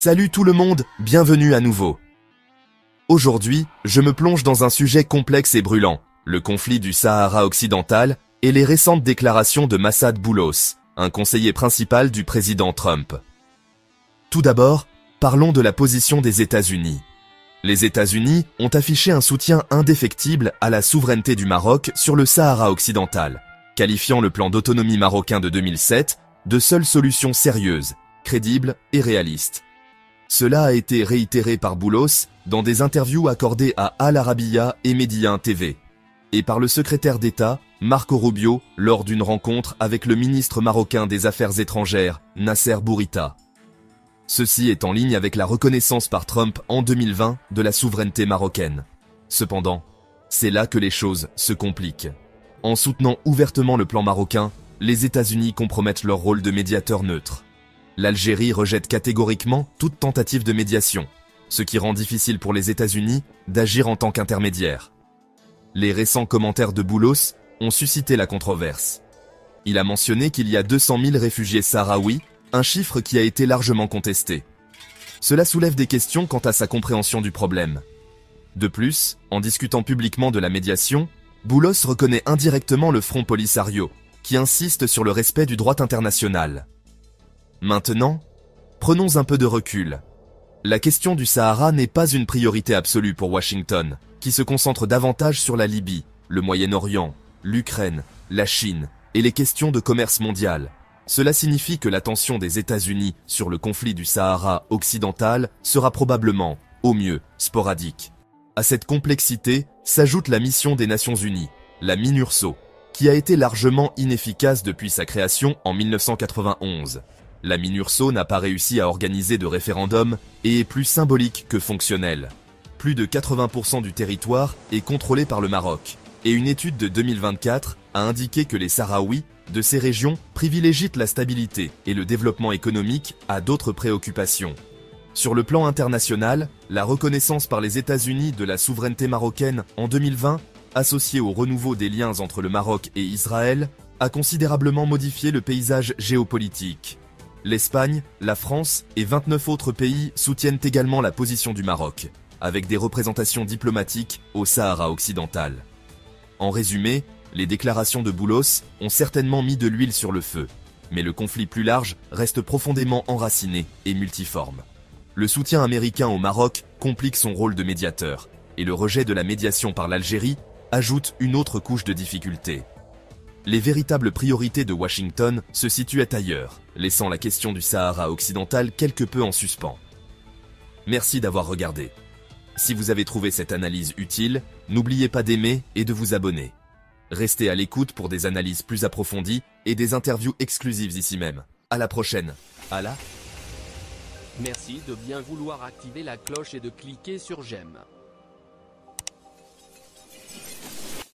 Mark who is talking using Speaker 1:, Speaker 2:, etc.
Speaker 1: Salut tout le monde, bienvenue à nouveau. Aujourd'hui, je me plonge dans un sujet complexe et brûlant, le conflit du Sahara occidental et les récentes déclarations de Massad Boulos, un conseiller principal du président Trump. Tout d'abord, parlons de la position des États-Unis. Les États-Unis ont affiché un soutien indéfectible à la souveraineté du Maroc sur le Sahara occidental, qualifiant le plan d'autonomie marocain de 2007 de seule solution sérieuse, crédible et réaliste. Cela a été réitéré par Boulos dans des interviews accordées à Al Arabiya et Médien TV, et par le secrétaire d'État Marco Rubio lors d'une rencontre avec le ministre marocain des Affaires étrangères Nasser Bourita. Ceci est en ligne avec la reconnaissance par Trump en 2020 de la souveraineté marocaine. Cependant, c'est là que les choses se compliquent. En soutenant ouvertement le plan marocain, les États-Unis compromettent leur rôle de médiateur neutre. L'Algérie rejette catégoriquement toute tentative de médiation, ce qui rend difficile pour les États-Unis d'agir en tant qu'intermédiaire. Les récents commentaires de Boulos ont suscité la controverse. Il a mentionné qu'il y a 200 000 réfugiés sahraouis, un chiffre qui a été largement contesté. Cela soulève des questions quant à sa compréhension du problème. De plus, en discutant publiquement de la médiation, Boulos reconnaît indirectement le Front Polisario, qui insiste sur le respect du droit international. Maintenant, prenons un peu de recul. La question du Sahara n'est pas une priorité absolue pour Washington, qui se concentre davantage sur la Libye, le Moyen-Orient, l'Ukraine, la Chine et les questions de commerce mondial. Cela signifie que l'attention des États-Unis sur le conflit du Sahara occidental sera probablement, au mieux, sporadique. À cette complexité s'ajoute la mission des Nations Unies, la MINURSO, qui a été largement inefficace depuis sa création en 1991. La MINURSO n'a pas réussi à organiser de référendum et est plus symbolique que fonctionnelle. Plus de 80% du territoire est contrôlé par le Maroc, et une étude de 2024 a indiqué que les Sahraouis de ces régions privilégient la stabilité et le développement économique à d'autres préoccupations. Sur le plan international, la reconnaissance par les États-Unis de la souveraineté marocaine en 2020, associée au renouveau des liens entre le Maroc et Israël, a considérablement modifié le paysage géopolitique. L'Espagne, la France et 29 autres pays soutiennent également la position du Maroc, avec des représentations diplomatiques au Sahara occidental. En résumé, les déclarations de Boulos ont certainement mis de l'huile sur le feu, mais le conflit plus large reste profondément enraciné et multiforme. Le soutien américain au Maroc complique son rôle de médiateur, et le rejet de la médiation par l'Algérie ajoute une autre couche de difficulté. Les véritables priorités de Washington se situaient ailleurs, laissant la question du Sahara occidental quelque peu en suspens. Merci d'avoir regardé. Si vous avez trouvé cette analyse utile, n'oubliez pas d'aimer et de vous abonner. Restez à l'écoute pour des analyses plus approfondies et des interviews exclusives ici même. À la prochaine.
Speaker 2: Merci de bien vouloir activer la cloche et de cliquer sur j'aime.